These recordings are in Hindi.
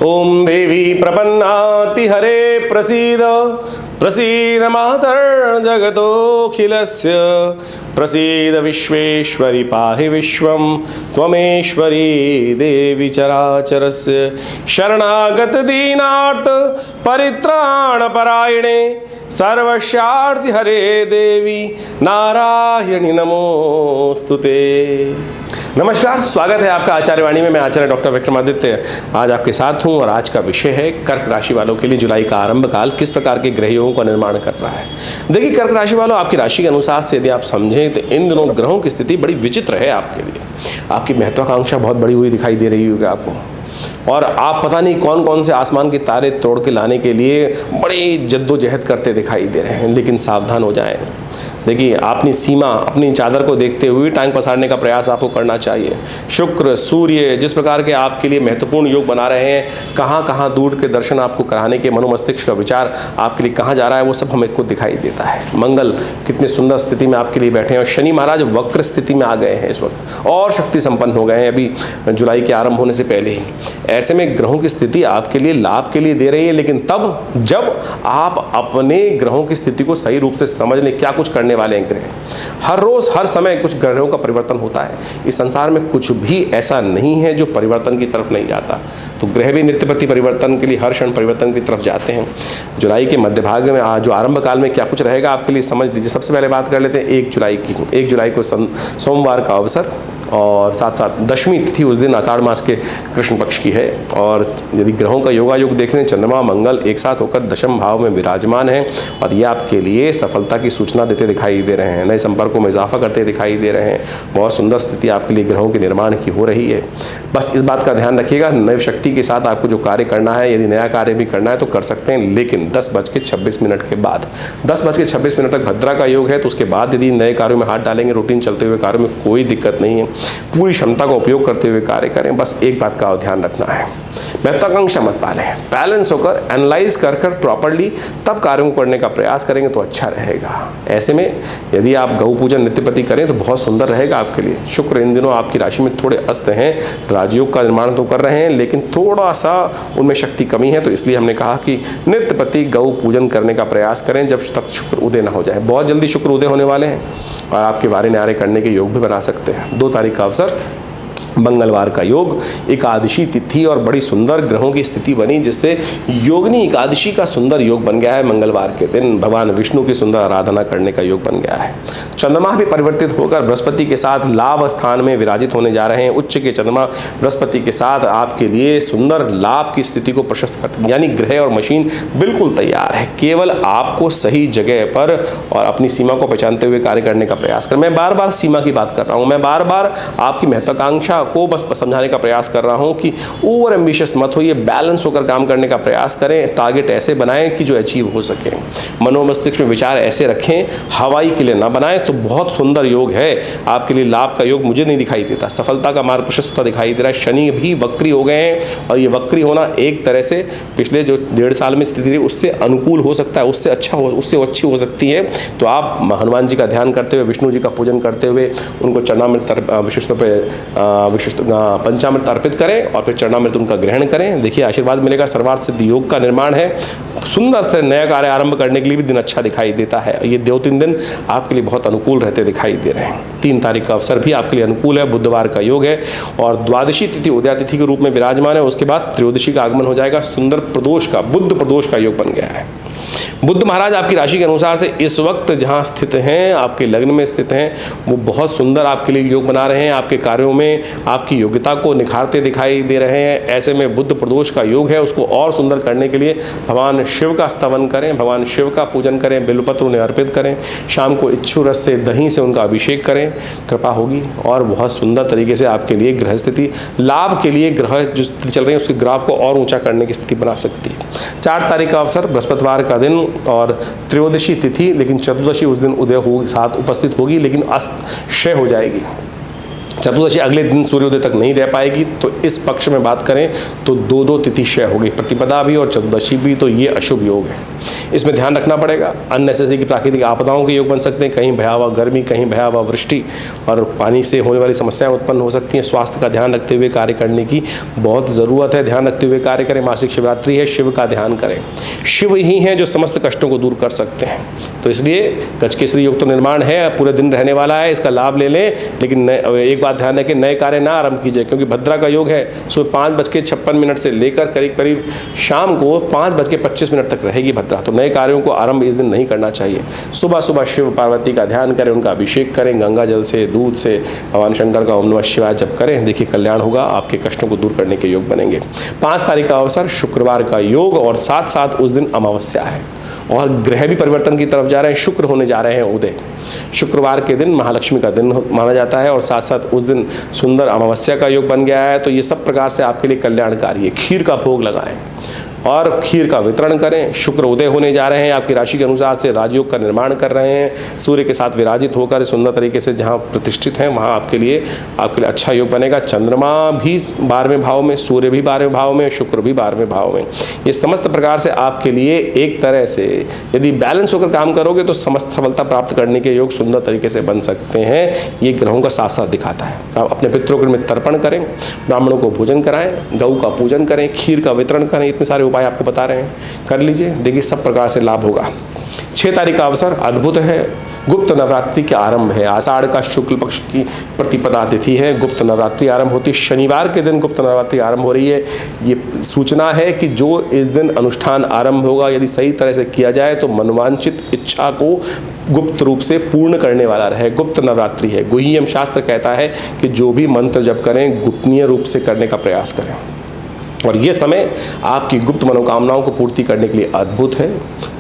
ओम देवी प्रपन्नाति हरे प्रसीद प्रसीद मातर् जगतोऽखिलस्य प्रसीद विश्वेश्वरि पाहि विश्वं त्वमेश्वरी देवी चराचरस्य शरणागत दीनार्थ परित्राण परायणे सर्वस्यार्ति हरे देवी नारायणी नमोस्तुते। नमस्कार, स्वागत है आपका आचार्यवाणी में। मैं आचार्य डॉक्टर विक्रमादित्य आज आपके साथ हूं और आज का विषय है कर्क राशि वालों के लिए जुलाई का आरंभ काल किस प्रकार के ग्रहों का निर्माण कर रहा है। देखिए, कर्क राशि वालों, आपकी राशि के अनुसार से यदि आप समझें तो इन दिनों ग्रहों की स्थिति बड़ी विचित्र है आपके लिए। आपकी महत्वाकांक्षा बहुत बड़ी हुई दिखाई दे रही होगी आपको, और आप पता नहीं कौन कौन से आसमान के तारे तोड़ के लाने के लिए बड़ी जद्दोजहद करते दिखाई दे रहे हैं। लेकिन सावधान हो जाएं। देखिए, अपनी सीमा, अपनी चादर को देखते हुए टांग पसारने का प्रयास आपको करना चाहिए। शुक्र, सूर्य जिस प्रकार के आपके लिए महत्वपूर्ण योग बना रहे हैं, कहाँ कहाँ दूर के दर्शन आपको कराने के मनोमस्तिष्क का विचार आपके लिए कहाँ जा रहा है, वो सब हमें को दिखाई देता है। मंगल कितनी सुंदर स्थिति में आपके लिए बैठे हैं और शनि महाराज वक्र स्थिति में आ गए हैं इस वक्त, और शक्ति संपन्न हो गए हैं अभी जुलाई के आरंभ होने से पहले ही। ऐसे में ग्रहों की स्थिति आपके लिए लाभ के लिए दे रही है, लेकिन तब जब आप अपने ग्रहों की स्थिति को सही रूप से समझ लें। क्या कुछ करने वाले हैं ग्रह, हर रोज हर समय कुछ ग्रहों का परिवर्तन होता है। इस संसार में कुछ भी ऐसा नहीं है जो परिवर्तन की तरफ नहीं जाता। तो ग्रह भी नित्य प्रति परिवर्तन के लिए हर क्षण परिवर्तन की तरफ जाते हैं। जुलाई के मध्य भाग में जो आरंभ काल में क्या कुछ रहेगा आपके लिए समझ लीजिए। सबसे पहले बात कर लेते हैं 1 जुलाई की। 1 जुलाई को सोमवार का अवसर और साथ साथ दशमी तिथि उस दिन आषाढ़ मास के कृष्ण पक्ष की है। और यदि ग्रहों का योगायोग देखें, चंद्रमा मंगल एक साथ होकर दशम भाव में विराजमान है और ये आपके लिए सफलता की सूचना देते दिखाई दे रहे हैं। नए संपर्कों में इजाफा करते दिखाई दे रहे हैं। बहुत सुंदर स्थिति आपके लिए ग्रहों के निर्माण की हो रही है। बस इस बात का ध्यान रखिएगा, नई शक्ति के साथ आपको जो कार्य करना है, यदि नया कार्य भी करना है तो कर सकते हैं, लेकिन 10:26 के बाद, 10:26 तक भद्रा का योग है। तो उसके बाद यदि नए कार्यों में हाथ डालेंगे, रूटीन चलते हुए कार्यों में कोई दिक्कत नहीं है। पूरी क्षमता का उपयोग करते हुए कार्य करें। बस एक बात का ध्यान रखना है, महत्वाकांक्षा मत पालें। बैलेंस होकर एनालाइज कर प्रॉपर्ली तब कार्यों को करने का प्रयास करेंगे तो अच्छा रहेगा। ऐसे में यदि आप गौ पूजन नित्यप्रति करें तो बहुत सुंदर रहेगा आपके लिए। शुक्र इन दिनों आपकी राशि में थोड़े अस्त हैं, राजयोग का निर्माण तो कर रहे हैं, लेकिन थोड़ा सा उनमें शक्ति कमी है। तो इसलिए हमने कहा कि नित्यप्रति गौ पूजन करने का प्रयास करें जब तक शुक्र उदय ना हो जाए। बहुत जल्दी शुक्र उदय होने वाले हैं और आपके वारे न्यारे करने के योग भी बना सकते हैं। 2 तारीख का अवसर, मंगलवार का योग, एकादशी तिथि और बड़ी सुंदर ग्रहों की स्थिति बनी, जिससे योगिनी एकादशी का सुंदर योग बन गया है। मंगलवार के दिन भगवान विष्णु की सुंदर आराधना करने का योग बन गया है। चंद्रमा भी परिवर्तित होकर बृहस्पति के साथ लाभ स्थान में विराजित होने जा रहे हैं। उच्च के चंद्रमा बृहस्पति के साथ आपके लिए सुंदर लाभ की स्थिति को प्रशस्त करते हैं। यानी ग्रह और मशीन बिल्कुल तैयार है, केवल आपको सही जगह पर और अपनी सीमा को पहचानते हुए कार्य करने का प्रयास करें। मैं बार बार सीमा की बात कर रहा हूँ, मैं बार बार आपकी महत्वाकांक्षा को बस समझाने का प्रयास कर रहा हूं कि ओवर एम्बिशियस मत होइए, बैलेंस होकर काम करने का प्रयास करें। टारगेट ऐसे बनाएं कि जो अचीव हो सके। मनोमस्तिष्क में विचार ऐसे रखें, हवाई के लिए ना बनाएं। तो बहुत सुंदर योग है आपके लिए, लाभ का योग मुझे नहीं दिखाई देता, सफलता का मार्ग प्रशस्त होता दिखाई दे रहा है। शनि भी वक्री हो गए हैं और ये वक्री होना एक तरह से पिछले जो 1.5 साल में स्थिति रही उससे अनुकूल हो सकता है, उससे अच्छी हो सकती है। तो आप हनुमान जी का ध्यान करते हुए, विष्णु जी का पूजन करते हुए, उनको चरणामृत विशिष्ट पंचामृत अर्पित करें और फिर चरणामृत उनका ग्रहण करें। देखिए, आशीर्वाद मिलेगा। सर्वार्थ सिद्ध योग का निर्माण है। सुंदर से नया कार्य आरंभ करने के लिए भी दिन अच्छा दिखाई देता है। ये 2-3 दिन आपके लिए बहुत अनुकूल रहते दिखाई दे रहे हैं। 3 तारीख का अवसर भी आपके लिए अनुकूल है, बुधवार का योग है और द्वादशी तिथि उदया तिथि के रूप में विराजमान है। उसके बाद त्रयोदशी का आगमन हो जाएगा। सुंदर प्रदोष का, बुद्ध प्रदोष का योग बन गया है। बुद्ध महाराज आपकी राशि के अनुसार से इस वक्त जहां स्थित हैं, आपके लग्न में स्थित हैं, वो बहुत सुंदर आपके लिए योग बना रहे हैं। आपके कार्यों में आपकी योग्यता को निखारते दिखाई दे रहे हैं। ऐसे में बुद्ध प्रदोष का योग है, उसको और सुंदर करने के लिए भगवान शिव का स्तवन करें, भगवान शिव का पूजन करें, बिल्वपत्र उन्हें अर्पित करें। शाम को इच्छु रस से, दही से उनका अभिषेक करें, कृपा होगी और बहुत सुंदर तरीके से आपके लिए ग्रह स्थिति, लाभ के लिए ग्रह जो स्थिति चल रही है उसके ग्राफ को और ऊंचा करने की स्थिति बना सकती है। 4 तारीख का अवसर, बृहस्पतिवार का दिन और त्रयोदशी तिथि, लेकिन चतुर्दशी उस दिन उदय हो साथ उपस्थित होगी, लेकिन अस्त क्षय हो जाएगी। चतुर्दशी अगले दिन सूर्योदय तक नहीं रह पाएगी। तो इस पक्ष में बात करें तो 2-2 तिथि क्षय होगी, प्रतिपदा भी और चतुर्दशी भी। तो ये अशुभ योग है। इसमें ध्यान रखना पड़ेगा। अननेसेसरी की प्राकृतिक आपदाओं के योग बन सकते हैं, कहीं भयावह गर्मी, कहीं भयावह वृष्टि और पानी से होने वाली समस्याएं उत्पन्न हो सकती हैं। स्वास्थ्य का ध्यान रखते हुए कार्य करने की बहुत ज़रूरत है, ध्यान रखते हुए कार्य करें। मासिक शिवरात्रि है, शिव का ध्यान करें। शिव ही हैं जो समस्त कष्टों को दूर कर सकते हैं। तो इसलिए गजकेसरी योग तो निर्माण है, पूरे दिन रहने वाला है, इसका लाभ ले लें। लेकिन एक बात ध्यान रखें, नए कार्य ना आरंभ कीजिए, क्योंकि भद्रा का योग है सुबह 5:56 से लेकर करीब करीब शाम को 5:25 तक रहेगी भद्रा। तो नए कार्यों को आरंभ इस दिन नहीं करना चाहिए। सुबह सुबह शिव पार्वती का ध्यान करें, उनका अभिषेक करें, गंगा जल से, दूध से, भगवान शंकर का ओम नमः शिवाय जप करें। देखिए कल्याण होगा, आपके कष्टों को दूर करने के योग बनेंगे। 5 तारीख का अवसर शुक्रवार का योग और साथ साथ उस दिन अमावस्या है और ग्रह भी परिवर्तन की तरफ जा रहे हैं। शुक्र होने जा रहे हैं उदय। शुक्रवार के दिन महालक्ष्मी का दिन माना जाता है और साथ साथ उस दिन सुंदर अमावस्या का योग बन गया है। तो ये सब प्रकार से आपके लिए कल्याणकारी है। खीर का भोग लगाएं और खीर का वितरण करें। शुक्र उदय होने जा रहे हैं, आपकी राशि के अनुसार से राजयोग का निर्माण कर रहे हैं। सूर्य के साथ विराजित होकर सुंदर तरीके से जहां प्रतिष्ठित हैं वहां आपके लिए अच्छा योग बनेगा। चंद्रमा भी 12वें भाव में, सूर्य भी 12वें भाव में, शुक्र भी 12वें भाव में। ये समस्त प्रकार से आपके लिए एक तरह से यदि बैलेंस होकर काम करोगे तो समस्त सफलता प्राप्त करने के योग सुंदर तरीके से बन सकते हैं। ये ग्रहों का साफ साफ दिखाता है। आप अपने पितरों के में तर्पण करें, ब्राह्मणों को भोजन कराएं, गऊ का पूजन करें, खीर का वितरण करें। इतने सारे उपाय आपको बता रहे हैं, कर लीजिए, देखिए सब प्रकार से लाभ होगा। 6 तारीख का अवसर अद्भुत है। गुप्त नवरात्रि के आरंभ है। आषाढ़ का शुक्ल पक्ष की प्रतिपदा तिथि है, गुप्त नवरात्रि आरंभ होती है। शनिवार के दिन गुप्त नवरात्रि आरंभ हो रही है। ये सूचना है कि जो इस दिन अनुष्ठान आरंभ होगा, यदि सही तरह से किया जाए तो मनोवांछित इच्छा को गुप्त रूप से पूर्ण करने वाला रहे। गुप्त नवरात्रि है। गुह्यम शास्त्र कहता है कि जो भी मंत्र जप करें गुप्तनीय रूप से करने का प्रयास करें और ये समय आपकी गुप्त मनोकामनाओं को पूर्ति करने के लिए अद्भुत है।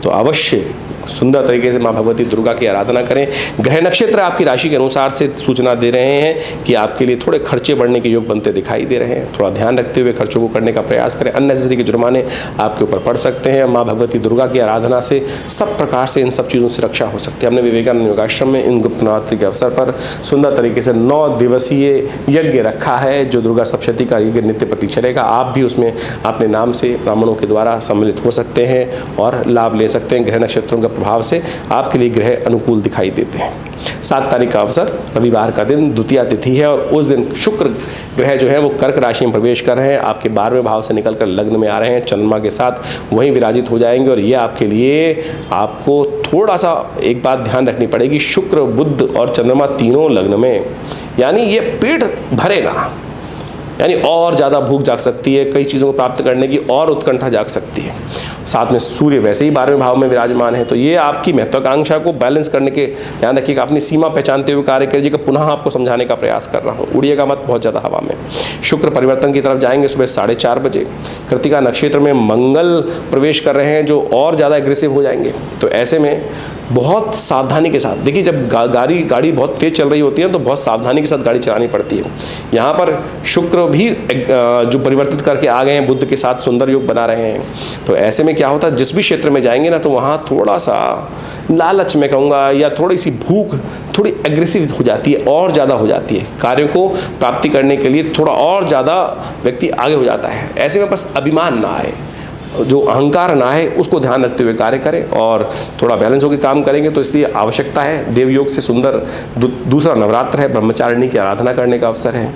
तो अवश्य सुंदर तरीके से माँ भगवती दुर्गा की आराधना करें। ग्रह नक्षत्र आपकी राशि के अनुसार से सूचना दे रहे हैं कि आपके लिए थोड़े खर्चे बढ़ने के योग बनते दिखाई दे रहे हैं। थोड़ा ध्यान रखते हुए खर्चों को करने का प्रयास करें। अननेसेसरी के जुर्माने आपके ऊपर पड़ सकते हैं। माँ भगवती दुर्गा की आराधना से सब प्रकार से इन सब चीज़ों से रक्षा हो सकती है। हमने विवेकानंद योगाश्रम में इन गुप्त नवरात्रि के अवसर पर सुंदर तरीके से 9 दिवसीय यज्ञ रखा है, जो दुर्गा सप्तशती का यज्ञ नित्य प्रति चलेगा। आप भी उसमें अपने नाम से ब्राह्मणों के द्वारा सम्मिलित हो सकते हैं और लाभ ले सकते हैं। ग्रह नक्षत्रों का प्रभाव से आपके लिए ग्रह अनुकूल दिखाई देते हैं। 7 तारीख का अवसर रविवार का दिन द्वितीया तिथि है और उस दिन शुक्र ग्रह जो है वो कर्क राशि में प्रवेश कर रहे हैं। आपके 12वें भाव से निकलकर लग्न में आ रहे हैं, चंद्रमा के साथ वहीं विराजित हो जाएंगे और ये आपके लिए आपको थोड़ा सा एक बात ध्यान रखनी पड़ेगी। शुक्र, बुध और चंद्रमा तीनों लग्न में, यानी ये पेट भरे ना, यानी और ज़्यादा भूख जाग सकती है, कई चीज़ों को प्राप्त करने की और उत्कंठा जाग सकती है। साथ में सूर्य वैसे ही 12वें भाव में विराजमान है। तो ये आपकी महत्वाकांक्षा को बैलेंस करने के ध्यान रखिएगा। अपनी सीमा पहचानते हुए कार्य करिएगा। पुनः आपको समझाने का प्रयास कर रहा हूँ, उड़िएगा मत बहुत ज़्यादा हवा में। शुक्र परिवर्तन की तरफ जाएंगे सुबह 4:30 बजे। कृतिका नक्षत्र में मंगल प्रवेश कर रहे हैं जो और ज़्यादा एग्रेसिव हो जाएंगे। तो ऐसे में बहुत सावधानी के साथ देखिए, जब गाड़ी बहुत तेज़ चल रही होती है तो बहुत सावधानी के साथ गाड़ी चलानी पड़ती है। यहाँ पर शुक्र भी जो परिवर्तित करके आ गए हैं, बुध के साथ सुंदर योग बना रहे हैं। तो ऐसे में क्या होता है, जिस भी क्षेत्र में जाएंगे ना तो वहाँ थोड़ा सा लालच में कहूँगा या थोड़ी सी भूख थोड़ी एग्रेसिव हो जाती है और ज़्यादा हो जाती है। कार्यों को प्राप्ति करने के लिए थोड़ा और ज़्यादा व्यक्ति आगे हो जाता है। ऐसे में बस अभिमान ना आए, जो अहंकार ना है, उसको ध्यान रखते हुए कार्य करें और थोड़ा बैलेंस होकर काम करेंगे। तो इसलिए आवश्यकता है। देवयोग से सुंदर दूसरा नवरात्र है, ब्रह्मचारिणी की आराधना करने का अवसर है।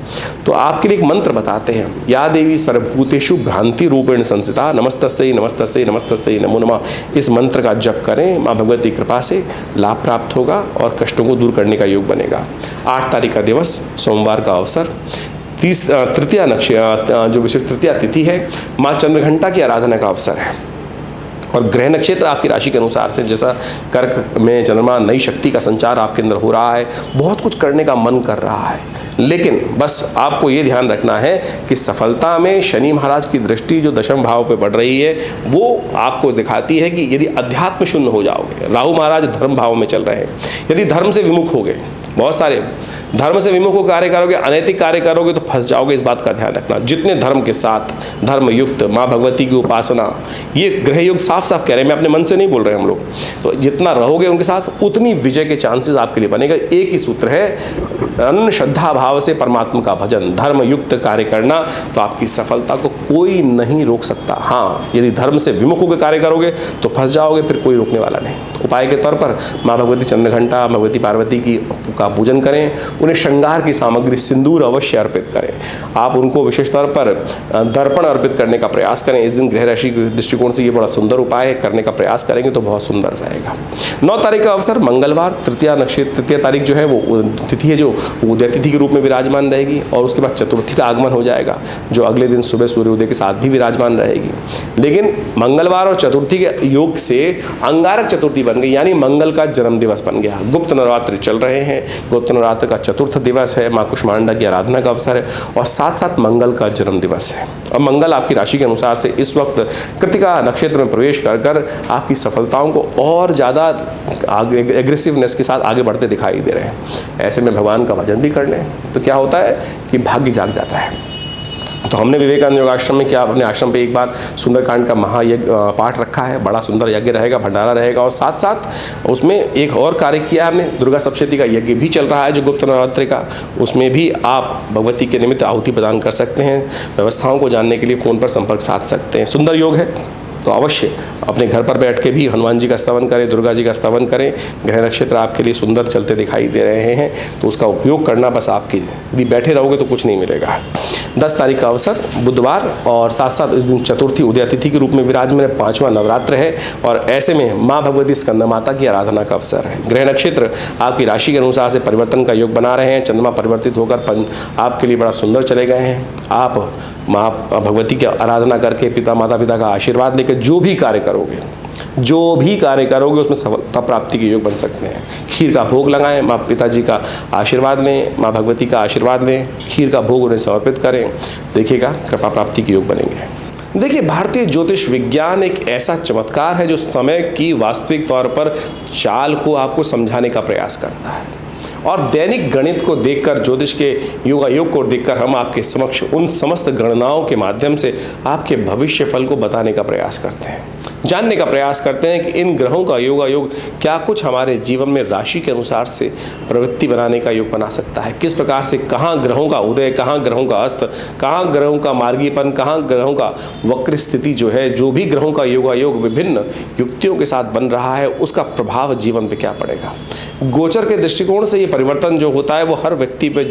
तो आपके लिए एक मंत्र बताते हैं। या देवी सर्वभूतेषु भ्रांति रूपेण संस्थिता नमस्तस्यै नमस्तस्यै नमस्तस्यै नमो नमः। इस मंत्र का जप करें, माँ भगवती कृपा से लाभ प्राप्त होगा और कष्टों को दूर करने का योग बनेगा। 8 तारीख का दिवस सोमवार का अवसर, तृतीया जो विशेष तृतीया तिथि है, माँ चंद्रघंटा की आराधना का अवसर है। और ग्रह नक्षत्र आपकी राशि के अनुसार से, जैसा कर्क में चंद्रमा नई शक्ति का संचार आपके अंदर हो रहा है, बहुत कुछ करने का मन कर रहा है। लेकिन बस आपको ये ध्यान रखना है कि सफलता में शनि महाराज की दृष्टि जो 10वें भाव पे बढ़ रही है वो आपको दिखाती है कि यदि अध्यात्म शून्य हो जाओगे, राहु महाराज धर्म भाव में चल रहे हैं, यदि धर्म से विमुख हो गए, बहुत सारे धर्म से विमुख कार्य करोगे, अनैतिक कार्य करोगे तो फंस जाओगे, इस बात का ध्यान रखना। जितने धर्म के साथ धर्मयुक्त माँ भगवती की उपासना, ये ग्रह युग साफ साफ कह रहे हैं, मैं अपने मन से नहीं बोल रहे हम लोग, तो जितना रहोगे उनके साथ उतनी विजय के चांसेस आपके लिए बनेगा। एक ही सूत्र है, अनन्य श्रद्धा भाव से परमात्मा का भजन, धर्मयुक्त कार्य करना, तो आपकी सफलता को कोई नहीं रोक सकता। हाँ, यदि धर्म से विमुख होकर कार्य करोगे तो फंस जाओगे, फिर कोई रोकने वाला नहीं। उपाय के तौर पर माँ भगवती चंद्रघंटा, भगवती पार्वती की का पूजन करें, उन्हें श्रृंगार की सामग्री सिंदूर अवश्य अर्पित करें। आप उनको विशेष तौर पर दर्पण अर्पित करने का प्रयास करें। इस दिन ग्रह राशि के दृष्टिकोण से ये बड़ा सुंदर उपाय है, करने का प्रयास करेंगे तो बहुत सुंदर रहेगा। 9 तारीख का अवसर मंगलवार, तृतीया नक्षत्र, तृतीय तारीख जो है वो तिथि है जो उदय तिथि के रूप में विराजमान रहेगी, और उसके बाद चतुर्थी का आगमन हो जाएगा जो अगले दिन सुबह सूर्योदय के साथ भी विराजमान रहेगी। लेकिन मंगलवार और चतुर्थी के योग से अंगारक चतुर्थी बन गई, यानी मंगल का जन्म दिवस बन गया। गुप्त नवरात्रि चल रहे हैं, गुप्त नवरात्र का चतुर्थ दिवस है, माँ कुष्मांडा की आराधना का अवसर है, और साथ साथ मंगल का जन्म दिवस है। और मंगल आपकी राशि के अनुसार से इस वक्त कृतिका नक्षत्र में प्रवेश कर कर आपकी सफलताओं को और ज़्यादा एग्रेसिवनेस के साथ आगे बढ़ते दिखाई दे रहे हैं। ऐसे में भगवान का भजन भी कर लें तो क्या होता है कि भाग्य जाग जाता है। तो हमने विवेकानंद योग आश्रम में क्या अपने आश्रम पे एक बार सुंदरकांड का महायज्ञ पाठ रखा है, बड़ा सुंदर यज्ञ रहेगा, भंडारा रहेगा, और साथ साथ उसमें एक और कार्य किया है हमने, दुर्गा सप्तशती का यज्ञ भी चल रहा है जो गुप्त नवरात्रि का, उसमें भी आप भगवती के निमित्त आहुति प्रदान कर सकते हैं। व्यवस्थाओं को जानने के लिए फ़ोन पर संपर्क साध सकते हैं। सुंदर योग है, तो अवश्य अपने घर पर बैठ के भी हनुमान जी का स्तवन करें, दुर्गा जी का स्तवन करें। ग्रह नक्षत्र आपके लिए सुंदर चलते दिखाई दे रहे हैं, तो उसका उपयोग करना बस आपकी, यदि बैठे रहोगे तो कुछ नहीं मिलेगा। 10 तारीख का अवसर बुधवार, और साथ साथ इस दिन चतुर्थी उदय तिथि के रूप में विराजमान है, 5वां नवरात्र है, और ऐसे में माँ भगवती स्कंद माता की आराधना का अवसर है। ग्रह नक्षत्र आपकी राशि के अनुसार से परिवर्तन का योग बना रहे हैं। चंद्रमा परिवर्तित होकर आपके लिए बड़ा सुंदर चले गए हैं। आप माँ भगवती की आराधना करके माता पिता का आशीर्वाद लेकर जो भी कार्य करोगे उसमें सफलता प्राप्ति के योग बन सकते हैं। खीर का भोग लगाएं, माँ पिताजी का आशीर्वाद लें, माँ भगवती का आशीर्वाद लें, खीर का भोग उन्हें समर्पित करें, देखिएगा कृपा प्राप्ति के योग बनेंगे। देखिए, भारतीय ज्योतिष विज्ञान एक ऐसा चमत्कार है जो समय की वास्तविक तौर पर चाल को आपको समझाने का प्रयास करता है, और दैनिक गणित को देखकर, ज्योतिष के योग को देखकर हम आपके समक्ष उन समस्त गणनाओं के माध्यम से आपके भविष्य फल को बताने का प्रयास करते हैं, जानने का प्रयास करते हैं कि इन ग्रहों का योग क्या कुछ हमारे जीवन में राशि के अनुसार से प्रवृत्ति बनाने का योग बना सकता है। किस प्रकार से कहाँ ग्रहों का उदय, कहाँ ग्रहों का अस्त, कहाँ ग्रहों का मार्गीपन, कहाँ ग्रहों का वक्र स्थिति जो है, जो भी ग्रहों का योग विभिन्न युक्तियों के साथ बन रहा है, उसका प्रभाव जीवन पे क्या पड़ेगा। गोचर के दृष्टिकोण से ये परिवर्तन जो होता है वो हर व्यक्ति पे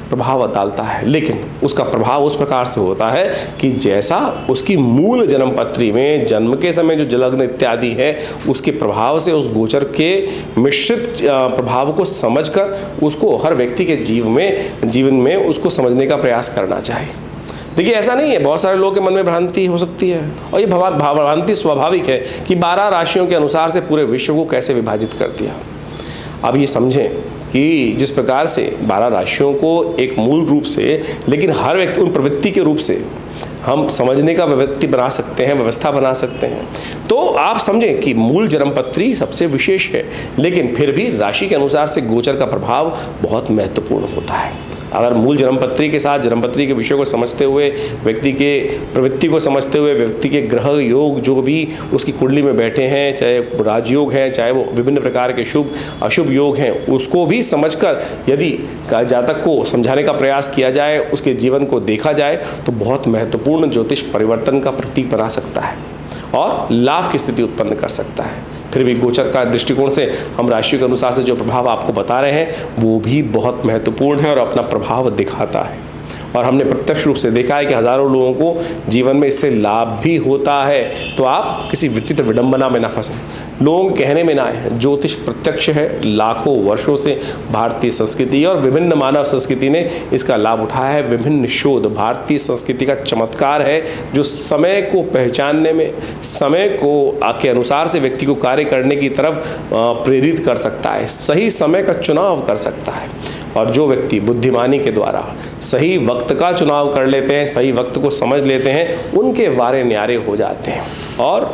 प्रभाव डालता है, लेकिन उसका प्रभाव उस प्रकार से होता है कि जैसा उसकी मूल जन्म पत्री में जन्म के समय जो जलग्न इत्यादि है उसके प्रभाव से उस गोचर के मिश्रित प्रभाव को समझकर उसको हर व्यक्ति के जीवन में उसको समझने का प्रयास करना चाहिए। देखिए, ऐसा नहीं है, बहुत सारे लोगों के मन में भ्रांति हो सकती है, और ये भ्रांति स्वाभाविक है कि 12 राशियों के अनुसार से पूरे विश्व को कैसे विभाजित कर दिया। अब ये समझें कि जिस प्रकार से 12 राशियों को एक मूल रूप से, लेकिन हर व्यक्ति उन प्रवृत्ति के रूप से हम समझने का व्यक्ति बना सकते हैं, व्यवस्था बना सकते हैं, तो आप समझें कि मूल जन्मपत्री सबसे विशेष है, लेकिन फिर भी राशि के अनुसार से गोचर का प्रभाव बहुत महत्वपूर्ण होता है। अगर मूल जन्मपत्री के साथ जन्मपत्री के विषय को समझते हुए, व्यक्ति के प्रवृत्ति को समझते हुए, व्यक्ति के ग्रह योग जो भी उसकी कुंडली में बैठे हैं, चाहे राजयोग हैं, चाहे वो विभिन्न प्रकार के शुभ अशुभ योग हैं, उसको भी समझकर यदि जातक को समझाने का प्रयास किया जाए, उसके जीवन को देखा जाए, तो बहुत महत्वपूर्ण ज्योतिष परिवर्तन का प्रतीक बना सकता है और लाभ की स्थिति उत्पन्न कर सकता है। फिर भी गोचर का दृष्टिकोण से हम राशि के अनुसार से जो प्रभाव आपको बता रहे हैं वो भी बहुत महत्वपूर्ण है और अपना प्रभाव दिखाता है, और हमने प्रत्यक्ष रूप से देखा है कि हजारों लोगों को जीवन में इससे लाभ भी होता है। तो आप किसी विचित्र विडंबना में ना फंसें, लोगों के कहने में ना आए। ज्योतिष प्रत्यक्ष है, लाखों वर्षों से भारतीय संस्कृति और विभिन्न मानव संस्कृति ने इसका लाभ उठाया है। विभिन्न शोध भारतीय संस्कृति का चमत्कार है जो समय को पहचानने में, समय को के अनुसार से व्यक्ति को कार्य करने की तरफ प्रेरित कर सकता है, सही समय का चुनाव कर सकता है। और जो व्यक्ति बुद्धिमानी के द्वारा सही वक्त का चुनाव कर लेते हैं, सही वक्त को समझ लेते हैं, उनके वारे न्यारे हो जाते हैं। और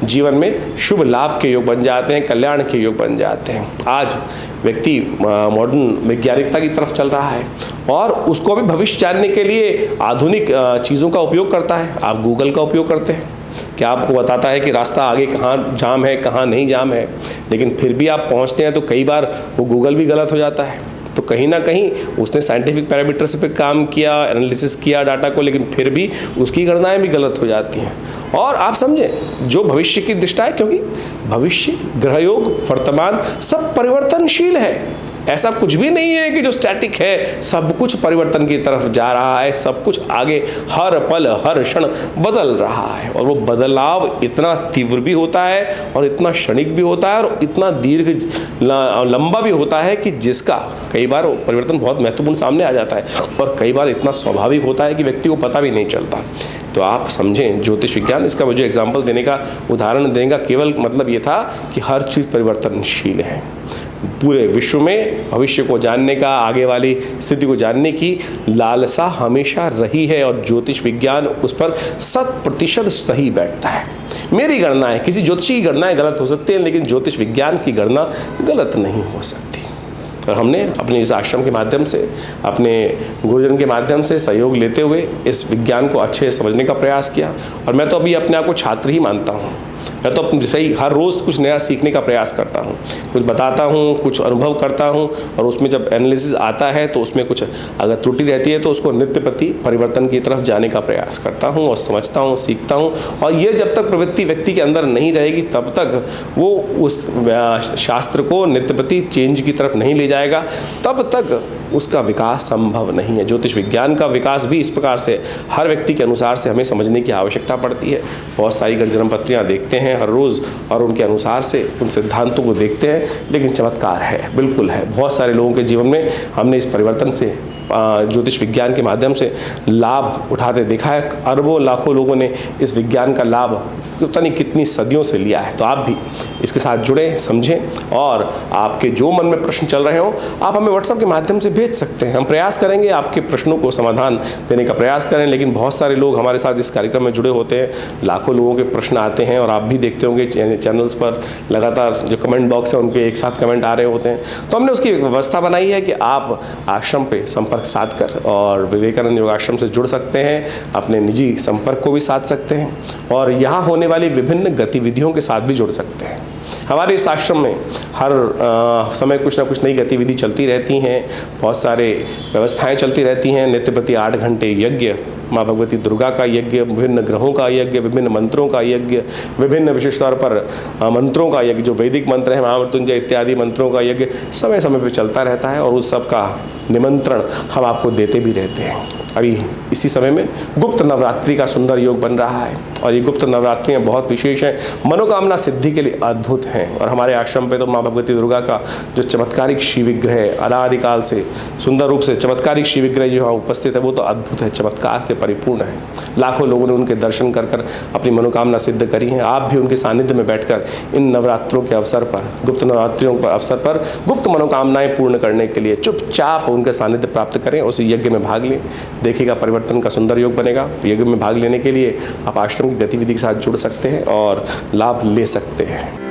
जीवन में शुभ लाभ के योग बन जाते हैं, कल्याण के योग बन जाते हैं। आज व्यक्ति मॉडर्न वैज्ञानिकता की तरफ चल रहा है और उसको भी भविष्य जानने के लिए आधुनिक चीज़ों का उपयोग करता है। आप गूगल का उपयोग करते हैं, क्या आपको बताता है कि रास्ता आगे कहाँ जाम है, कहाँ नहीं जाम है, लेकिन फिर भी आप पहुँचते हैं तो कई बार वो गूगल भी गलत हो जाता है। तो कहीं ना कहीं उसने साइंटिफिक पैरामीटर्स पे काम किया, एनालिसिस किया डाटा को, लेकिन फिर भी उसकी गणनाएं भी गलत हो जाती हैं। और आप समझें, जो भविष्य की दिशा है, क्योंकि भविष्य, ग्रहयोग, वर्तमान सब परिवर्तनशील है। ऐसा कुछ भी नहीं है कि जो स्टैटिक है, सब कुछ परिवर्तन की तरफ जा रहा है, सब कुछ आगे हर पल हर क्षण बदल रहा है। और वो बदलाव इतना तीव्र भी होता है और इतना क्षणिक भी होता है और इतना दीर्घ लंबा भी होता है कि जिसका कई बार परिवर्तन बहुत महत्वपूर्ण सामने आ जाता है और कई बार इतना स्वाभाविक होता है कि व्यक्ति को पता भी नहीं चलता। तो आप समझें, ज्योतिष विज्ञान, इसका मुझे एग्जाम्पल देने का, उदाहरण देने का केवल मतलब ये था कि हर चीज़ परिवर्तनशील है। पूरे विश्व में भविष्य को जानने का, आगे वाली स्थिति को जानने की लालसा हमेशा रही है और ज्योतिष विज्ञान उस पर 100% सही बैठता है। मेरी गणना है, किसी ज्योतिषी की गणनाएं गलत हो सकती हैं, लेकिन ज्योतिष विज्ञान की गणना गलत नहीं हो सकती। और हमने अपने इस आश्रम के माध्यम से, अपने गुरुजन के माध्यम से सहयोग लेते हुए इस विज्ञान को अच्छे से समझने का प्रयास किया। और मैं तो अभी अपने आप को छात्र ही मानता हूँ। मैं तो अपने सही हर रोज़ कुछ नया सीखने का प्रयास करता हूँ, कुछ बताता हूँ, कुछ अनुभव करता हूँ, और उसमें जब एनालिसिस आता है तो उसमें कुछ अगर त्रुटि रहती है तो उसको नित्य प्रति परिवर्तन की तरफ जाने का प्रयास करता हूँ और समझता हूँ, सीखता हूँ। और ये जब तक प्रवृत्ति व्यक्ति के अंदर नहीं रहेगी तब तक वो उस शास्त्र को नित्य प्रति चेंज की तरफ नहीं ले जाएगा, तब तक उसका विकास संभव नहीं है। ज्योतिष विज्ञान का विकास भी इस प्रकार से हर व्यक्ति के अनुसार से हमें समझने की आवश्यकता पड़ती है। बहुत सारी जन्म पत्रियाँ देखते हैं हर रोज़ और उनके अनुसार से उन सिद्धांतों को देखते हैं, लेकिन चमत्कार है, बिल्कुल है। बहुत सारे लोगों के जीवन में हमने इस परिवर्तन से, ज्योतिष विज्ञान के माध्यम से लाभ उठाते देखा है। अरबों लाखों लोगों ने इस विज्ञान का लाभ पता नहीं कितनी सदियों से लिया है। तो आप भी इसके साथ जुड़े, समझें, और आपके जो मन में प्रश्न चल रहे हो आप हमें व्हाट्सएप के माध्यम से भेज सकते हैं। हम प्रयास करेंगे आपके प्रश्नों को समाधान देने का प्रयास करें। लेकिन बहुत सारे लोग हमारे साथ इस कार्यक्रम में जुड़े होते हैं, लाखों लोगों के प्रश्न आते हैं और आप भी देखते होंगे चैनल्स पर लगातार जो कमेंट बॉक्स है उनके एक साथ कमेंट आ रहे होते हैं। तो हमने उसकी व्यवस्था बनाई है कि आप आश्रम पे संपर्क साध कर और विवेकानंद योगाश्रम से जुड़ सकते हैं, अपने निजी संपर्क को भी साध सकते हैं और यहाँ होने वाली विभिन्न गतिविधियों के साथ भी जुड़ सकते हैं। हमारे इस आश्रम में हर समय कुछ ना कुछ नई गतिविधि चलती रहती हैं, बहुत सारे व्यवस्थाएं चलती रहती हैं। नित्य प्रति 8 घंटे यज्ञ, माँ भगवती दुर्गा का यज्ञ, विभिन्न ग्रहों का यज्ञ, विभिन्न मंत्रों का यज्ञ, विभिन्न विशेष तौर पर मंत्रों का यज्ञ, जो वैदिक मंत्र हैं, महामृत्युंजय इत्यादि मंत्रों का यज्ञ समय समय पर चलता रहता है और उस सब का निमंत्रण हम आपको देते भी रहते हैं। अभी इसी समय में गुप्त नवरात्रि का सुंदर योग बन रहा है और ये गुप्त नवरात्रियाँ बहुत विशेष हैं, मनोकामना सिद्धि के लिए अद्भुत हैं। और हमारे आश्रम पे तो माँ भगवती दुर्गा का जो चमत्कारिक शिव विग्रह है, अनादिकाल से सुंदर रूप से चमत्कारिक शिव विग्रह जो यहाँ उपस्थित है, वो तो अद्भुत है, चमत्कार से परिपूर्ण है। लाखों लोगों ने उनके दर्शन कर कर अपनी मनोकामना सिद्ध करी है। आप भी उनके सानिध्य में बैठकर इन नवरात्रों के अवसर पर, गुप्त नवरात्रियों के अवसर पर गुप्त मनोकामनाएं पूर्ण करने के लिए चुपचाप उनके सानिध्य प्राप्त करें, उस यज्ञ में भाग लें, देखिएगा परिवर्तन का सुंदर योग बनेगा। यज्ञ में भाग लेने के लिए आप आश्रम की गतिविधि के साथ जुड़ सकते हैं और लाभ ले सकते हैं।